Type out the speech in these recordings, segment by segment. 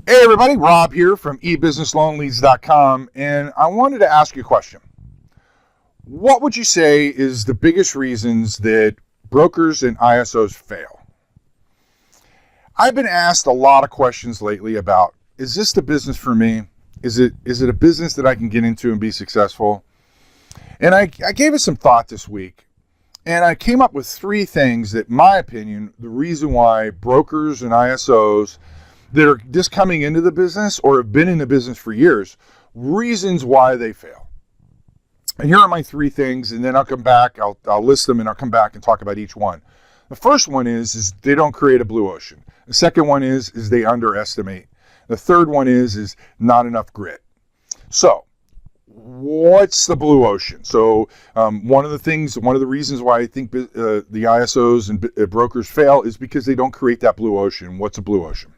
Hey everybody, Rob here from ebusinessloanleads.com, and I wanted to ask you a question. What would you say is the biggest reasons that brokers and ISOs fail? I've been asked a lot of questions lately about, is this the business for me? Is it a business that I can get into and be successful? And I gave it some thought this week, and I came up with 3 things that, in my opinion, the reason why brokers and ISOs that are just coming into the business or have been in the business for years, reasons why they fail. And here are my 3 things, and then I'll come back, I'll list them, and I'll come back and talk about each one. The first one is they don't create a blue ocean. The second one is they underestimate. The third one is not enough grit. So what's the blue ocean? So one of the reasons why I think the ISOs and brokers fail is because they don't create that blue ocean. What's a blue ocean?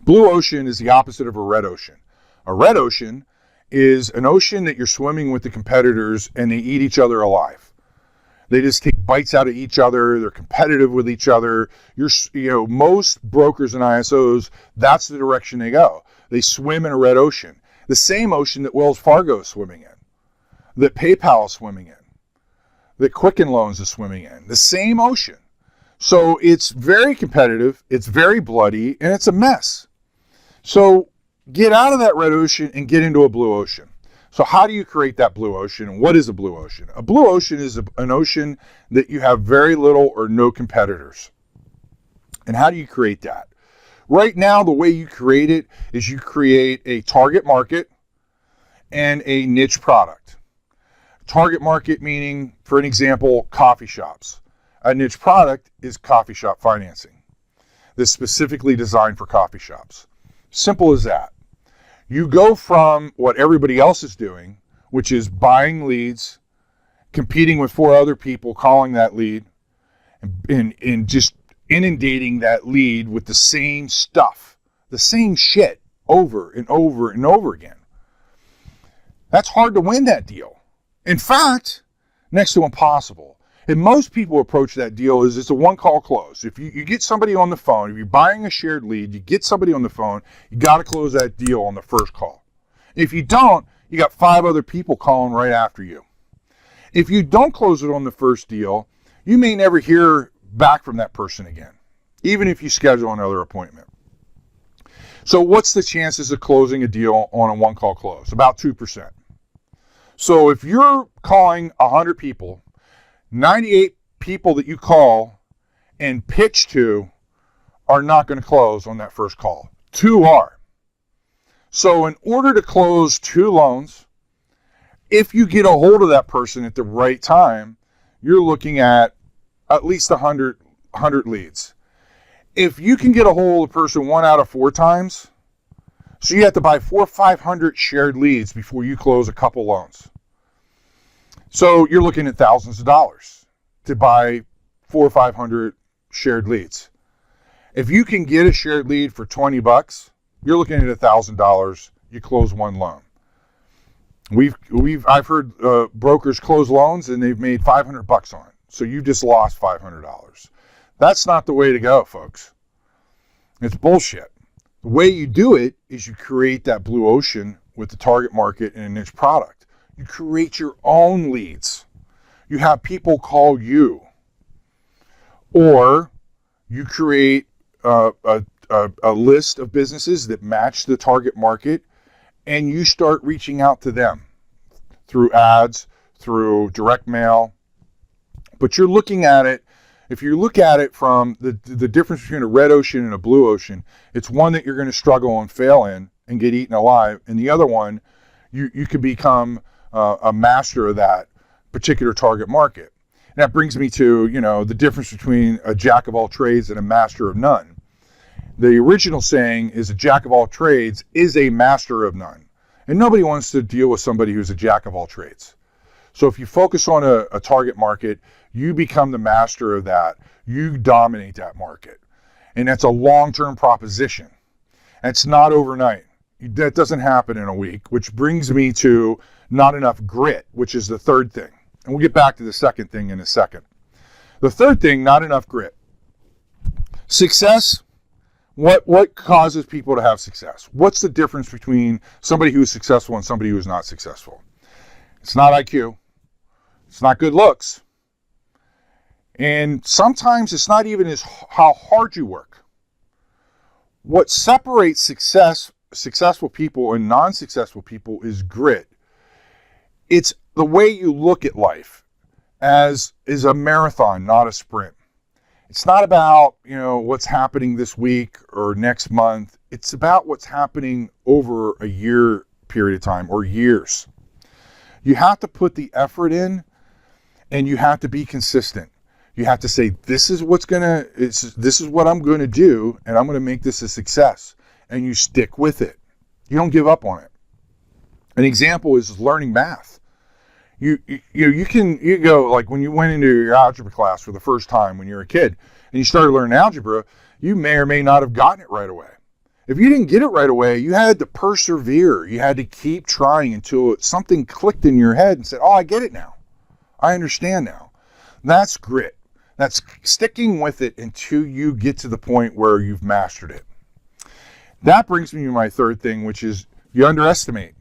Blue ocean is the opposite of a red ocean. A red ocean is an ocean that you're swimming with the competitors and they eat each other alive. They just take bites out of each other. They're competitive with each other. Most brokers and ISOs, that's the direction they go. They swim in a red ocean. The same ocean that Wells Fargo is swimming in, that PayPal is swimming in, that Quicken Loans is swimming in. The same ocean. So it's very competitive, it's very bloody, and it's a mess. So get out of that red ocean and get into a blue ocean. So how do you create that blue ocean? And what is a blue ocean? A blue ocean is an ocean that you have very little or no competitors. And how do you create that? Right now, the way you create it is you create a target market and a niche product. Target market meaning, for an example, coffee shops. A niche product is coffee shop financing. That's specifically designed for coffee shops. Simple as that. You go from what everybody else is doing, which is buying leads, competing with 4 other people, calling that lead, and just inundating that lead with the same stuff, the same shit over and over and over again. That's hard to win that deal. In fact, next to impossible. And most people approach that deal as it's a one-call close. If you get somebody on the phone, if you're buying a shared lead, you get somebody on the phone, you got to close that deal on the first call. If you don't, you got 5 other people calling right after you. If you don't close it on the first deal, you may never hear back from that person again, even if you schedule another appointment. So what's the chances of closing a deal on a one-call close? About 2%. So if you're calling 100 people, 98 people that you call and pitch to are not going to close on that first call. 2 are. So in order to close 2 loans, if you get a hold of that person at the right time, you're looking at least 100 leads. If you can get a hold of the person 1 out of 4 times, so you have to buy 400 or 500 shared leads before you close a couple loans. So you're looking at thousands of dollars to buy 400 or 500 shared leads. If you can get a shared lead for $20, you're looking at $1,000. You close 1 loan. I've heard brokers close loans and they've made $500 on it. So you just lost $500. That's not the way to go, folks. It's bullshit. The way you do it is you create that blue ocean with the target market and a niche product. You create your own leads. You have people call you. Or you create a list of businesses that match the target market and you start reaching out to them through ads, through direct mail. But you're looking at it, if you look at it from the difference between a red ocean and a blue ocean, it's one that you're going to struggle and fail in and get eaten alive. And the other one, you can become a master of that particular target market. And that brings me to, the difference between a jack of all trades and a master of none. The original saying is a jack of all trades is a master of none. And nobody wants to deal with somebody who's a jack of all trades. So if you focus on a target market, you become the master of that. You dominate that market. And that's a long-term proposition. It's not overnight. That doesn't happen in a week, which brings me to not enough grit, which is the third thing. And we'll get back to the second thing in a second. The third thing, not enough grit. Success What causes people to have success? What's the difference between somebody who is successful and somebody who is not successful? It's not IQ. It's not good looks. And sometimes it's not even how hard you work. What separates successful people and non-successful people is grit. It's the way you look at life as is a marathon, not a sprint. It's not about, what's happening this week or next month. It's about what's happening over a year period of time or years. You have to put the effort in and you have to be consistent. You have to say, this is what I'm going to do, and I'm going to make this a success. And you stick with it. You don't give up on it. An example is learning math. You go, like when you went into your algebra class for the first time when you were a kid and you started learning algebra, you may or may not have gotten it right away. If you didn't get it right away, you had to persevere. You had to keep trying until something clicked in your head and said, oh, I get it now. I understand now. That's grit. That's sticking with it until you get to the point where you've mastered it. That brings me to my third thing, which is you underestimate.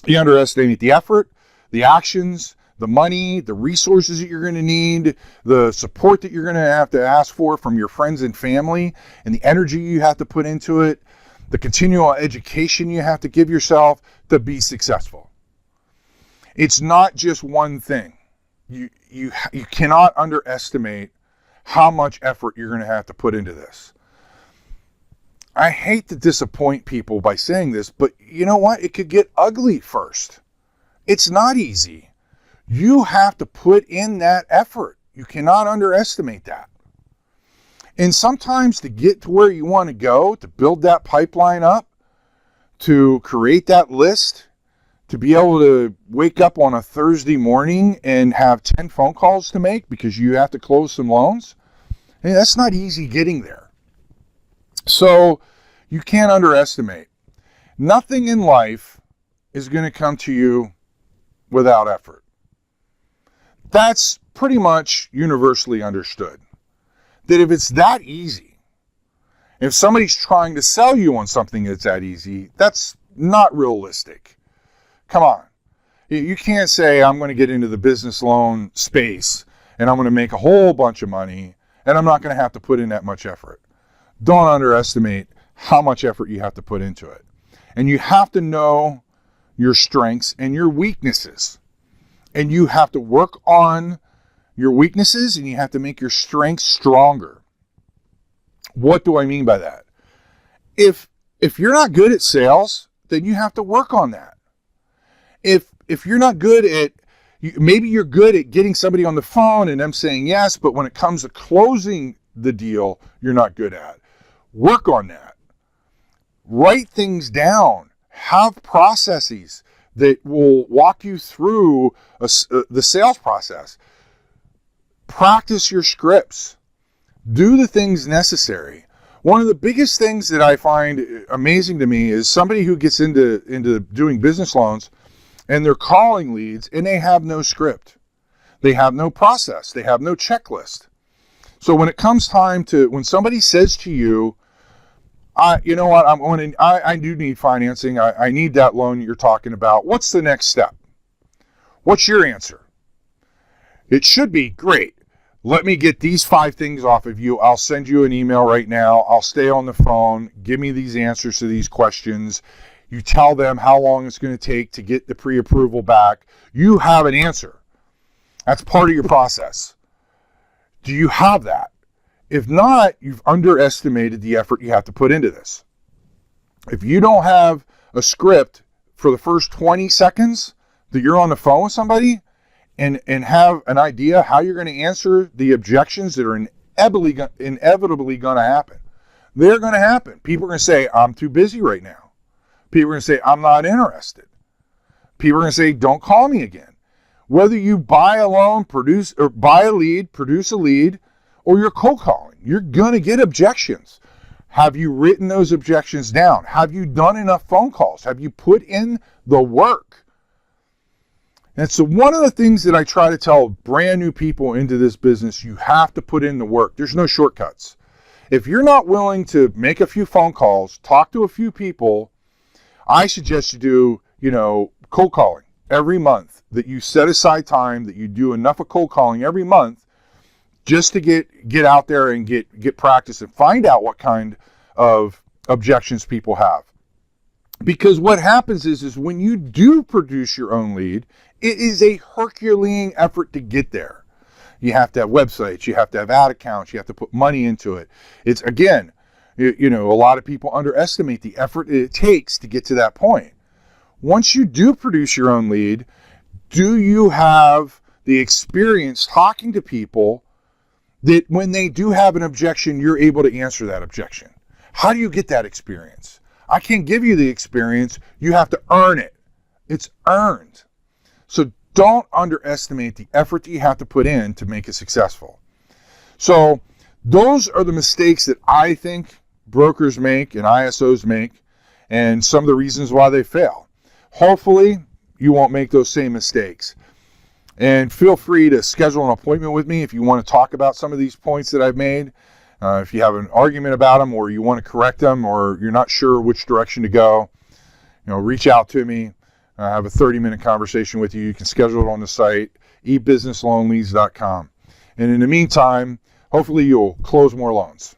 You underestimate the effort, the actions, the money, the resources that you're going to need, the support that you're going to ask for from your friends and family, and the energy you have to put into it, the continual education you have to give yourself to be successful. It's not just one thing. You cannot underestimate how much effort you're going to have to put into this. I hate to disappoint people by saying this, but you know what? It could get ugly first. It's not easy. You have to put in that effort. You cannot underestimate that. And sometimes to get to where you want to go, to build that pipeline up, to create that list, to be able to wake up on a Thursday morning and have 10 phone calls to make because you have to close some loans, that's not easy getting there. So you can't underestimate. Nothing in life is going to come to you without effort. That's pretty much universally understood. That if it's that easy, if somebody's trying to sell you on something that's that easy, that's not realistic. Come on. You can't say, I'm going to get into the business loan space and I'm going to make a whole bunch of money and I'm not going to have to put in that much effort. Don't underestimate how much effort you have to put into it. And you have to know your strengths and your weaknesses. And you have to work on your weaknesses and you have to make your strengths stronger. What do I mean by that? If you're not good at sales, then you have to work on that. If you're not good at, maybe you're good at getting somebody on the phone and them saying yes, but when it comes to closing the deal, you're not good at. Work on that. Write things down. Have processes that will walk you through the sales process. Practice your scripts. Do the things necessary. One of the biggest things that I find amazing to me is somebody who gets into doing business loans and they're calling leads and they have no script. They have no process. They have no checklist. So when it comes time to, when somebody says to you, I do need financing. I need that loan you're talking about. What's the next step? What's your answer? It should be, great. Let me get these 5 things off of you. I'll send you an email right now. I'll stay on the phone. Give me these answers to these questions. You tell them how long it's going to take to get the pre-approval back. You have an answer. That's part of your process. Do you have that? If not, you've underestimated the effort you have to put into this. If you don't have a script for the first 20 seconds that you're on the phone with somebody and have an idea how you're going to answer the objections that are inevitably going to happen, they're going to happen. People are going to say, I'm too busy right now. People are going to say, I'm not interested. People are going to say, don't call me again. Whether you buy a loan, produce a lead, or you're cold calling, you're going to get objections. Have you written those objections down? Have you done enough phone calls? Have you put in the work? And so one of the things that I try to tell brand new people into this business, you have to put in the work. There's no shortcuts. If you're not willing to make a few phone calls, talk to a few people, I suggest you do, cold calling every month, that you set aside time, that you do enough of cold calling every month just to get out there and get practice and find out what kind of objections people have. Because what happens is when you do produce your own lead, it is a Herculean effort to get there. You have to have websites, you have to have ad accounts, you have to put money into it. It's, again, a lot of people underestimate the effort it takes to get to that point. Once you do produce your own lead, do you have the experience talking to people that when they do have an objection, you're able to answer that objection? How do you get that experience? I can't give you the experience. You have to earn it. It's earned. So don't underestimate the effort that you have to put in to make it successful. So those are the mistakes that I think brokers make and ISOs make, and some of the reasons why they fail. Hopefully, you won't make those same mistakes. And feel free to schedule an appointment with me if you want to talk about some of these points that I've made. If you have an argument about them, or you want to correct them, or you're not sure which direction to go, reach out to me. Have a 30-minute conversation with you. You can schedule it on the site, ebusinessloanleads.com. And in the meantime, hopefully you'll close more loans.